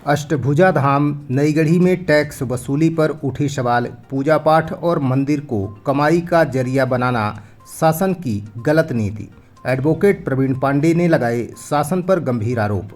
अष्टभुजा धाम नईगढ़ी में टैक्स वसूली पर उठे सवाल। पूजा पाठ और मंदिर को कमाई का जरिया बनाना शासन की गलत नीति। एडवोकेट प्रवीण पांडे ने लगाए शासन पर गंभीर आरोप।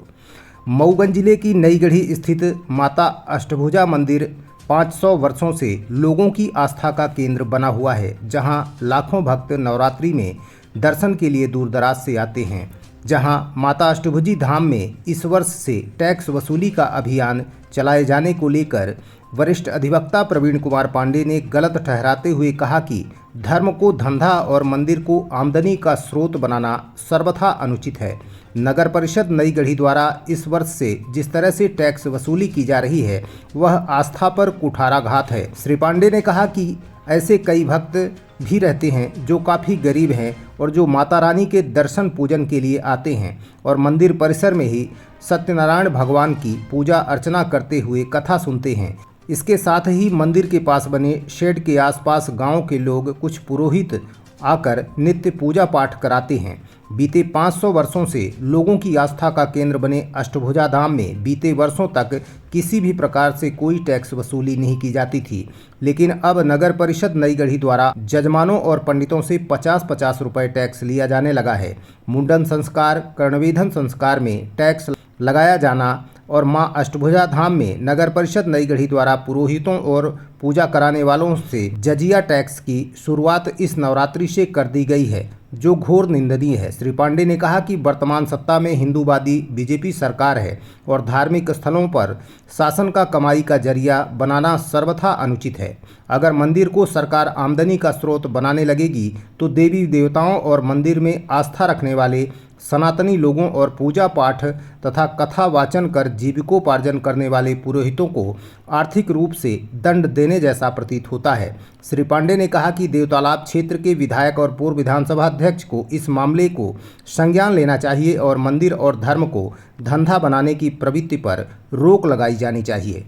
मऊगंज जिले की नईगढ़ी स्थित माता अष्टभुजा मंदिर 500 वर्षों से लोगों की आस्था का केंद्र बना हुआ है, जहां लाखों भक्त नवरात्रि में दर्शन के लिए दूर दराज से आते हैं। जहां माता अष्टभुजी धाम में इस वर्ष से टैक्स वसूली का अभियान चलाए जाने को लेकर वरिष्ठ अधिवक्ता प्रवीण कुमार पांडे ने गलत ठहराते हुए कहा कि धर्म को धंधा और मंदिर को आमदनी का स्रोत बनाना सर्वथा अनुचित है। नगर परिषद नईगढ़ी द्वारा इस वर्ष से जिस तरह से टैक्स वसूली की जा रही है वह आस्था पर कुठाराघात है। श्री पांडे ने कहा कि ऐसे कई भक्त भी रहते हैं जो काफ़ी गरीब हैं और जो माता रानी के दर्शन पूजन के लिए आते हैं और मंदिर परिसर में ही सत्यनारायण भगवान की पूजा अर्चना करते हुए कथा सुनते हैं। इसके साथ ही मंदिर के पास बने शेड के आसपास गांव के लोग कुछ पुरोहित आकर नित्य पूजा पाठ कराते हैं। बीते 500 वर्षों से लोगों की आस्था का केंद्र बने अष्टभुजा धाम में बीते वर्षों तक किसी भी प्रकार से कोई टैक्स वसूली नहीं की जाती थी, लेकिन अब नगर परिषद नईगढ़ी द्वारा जजमानों और पंडितों से 50-50 रुपये टैक्स लिया जाने लगा है। मुंडन संस्कार, कर्णवेधन संस्कार में टैक्स लगाया जाना और मां अष्टभुजा धाम में नगर परिषद नईगढ़ी द्वारा पुरोहितों और पूजा कराने वालों से जजिया टैक्स की शुरुआत इस नवरात्रि से कर दी गई है, जो घोर निंदनीय है। श्री पांडे ने कहा कि वर्तमान सत्ता में हिंदूवादी बीजेपी सरकार है और धार्मिक स्थलों पर शासन का कमाई का जरिया बनाना सर्वथा अनुचित है। अगर मंदिर को सरकार आमदनी का स्रोत बनाने लगेगी तो देवी देवताओं और मंदिर में आस्था रखने वाले सनातनी लोगों और पूजा पाठ तथा कथा वाचन कर जीविकोपार्जन करने वाले पुरोहितों को आर्थिक रूप से दंड देने जैसा प्रतीत होता है। श्री पांडे ने कहा कि देवतालाब क्षेत्र के विधायक और पूर्व विधानसभा अध्यक्ष को इस मामले को संज्ञान लेना चाहिए और मंदिर और धर्म को धंधा बनाने की प्रवृत्ति पर रोक लगाई जानी चाहिए।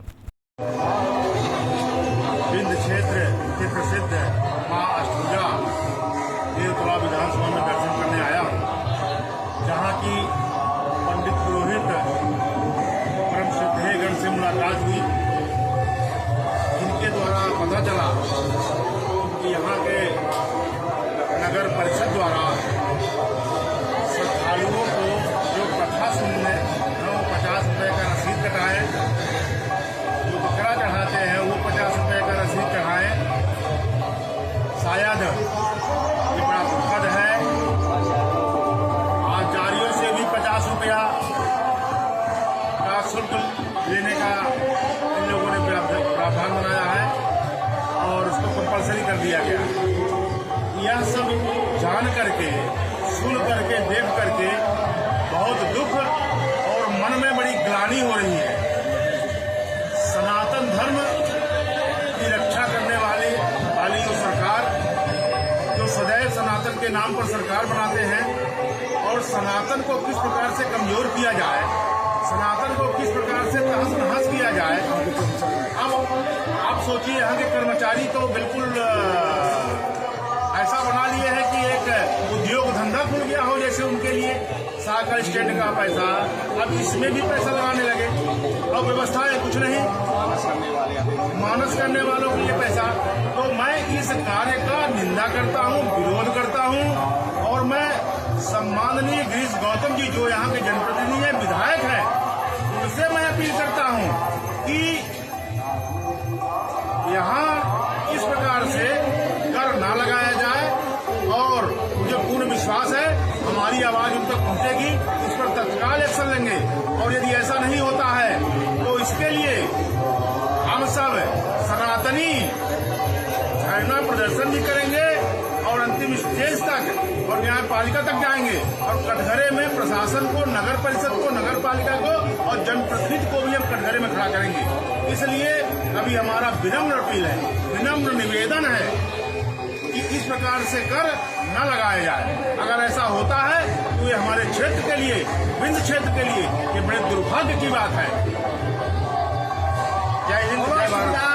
विधानसभा में दर्शन करने आया, जहाँ की पंडित पुरोहित परम श्रद्धेयगण से मुलाकात हुई, जिनके द्वारा पता चला कि यहाँ के नगर परिषद द्वारा श्रद्धालुओं को जो कथा सुनने 50 रुपये का रसीद कटाए, जो बकरा चढ़ाते हैं वो 50 रुपये का रसीद चढ़ाए। शायद ये बड़ा दुखद है। आचार्यों से भी 50 रुपया का शुल्क लेने का इन लोगों ने प्रावधान बनाया है और उसको कंपल्सरी कर दिया गया। यह सब जान करके, सुन करके, देख करके बहुत दुख और मन में बड़ी ग्लानि हो रही है। सनातन धर्म की रक्षा करने वाली जो सरकार, जो सदैव सनातन के नाम पर सरकार बनाते हैं और सनातन को किस प्रकार से कमजोर किया जाए, सनातन को किस प्रकार से तहस नहस किया जाए। अब आप सोचिए, यहाँ के कर्मचारी तो बिल्कुल ऐसा बना लिए हैं कि एक उद्योग धंधा खुल गया हो, जैसे उनके लिए साकर स्टैंड का पैसा अब इसमें भी पैसा लगाने लगे और व्यवस्था है कुछ नहीं, मानस करने वालों के लिए पैसा। तो मैं इस कार्य का निंदा करता हूँ, विरोध करता हूँ और मैं सम्माननीय गिरीश गौतम जी जो यहाँ के जनप्रतिनिधि हैं, विधायक हैं, उनसे मैं अपील करता हूँ कि यहाँ इस प्रकार से कर ना लगाया जाए और मुझे पूर्ण विश्वास है हमारी आवाज उन तक पहुंचेगी, इस पर तत्काल एक्शन लेंगे और यदि ऐसा नहीं होता है तो इसके लिए हम सब सनातनी धरना प्रदर्शन भी करेंगे और अंतिम स्टेज तक और न्यायपालिका तक जाएंगे और कटघरे में प्रशासन को, नगर परिषद को, नगर पालिका को और जनप्रतिनिधि को भी हम कटघरे में खड़ा करेंगे। इसलिए अभी हमारा विनम्र अपील है, विनम्र निवेदन है कि इस प्रकार से कर न लगाया जाए। अगर ऐसा होता है तो ये हमारे क्षेत्र के लिए, विंध्य क्षेत्र के लिए ये बड़े दुर्भाग्य की बात है। जय हिंद, जय भारत।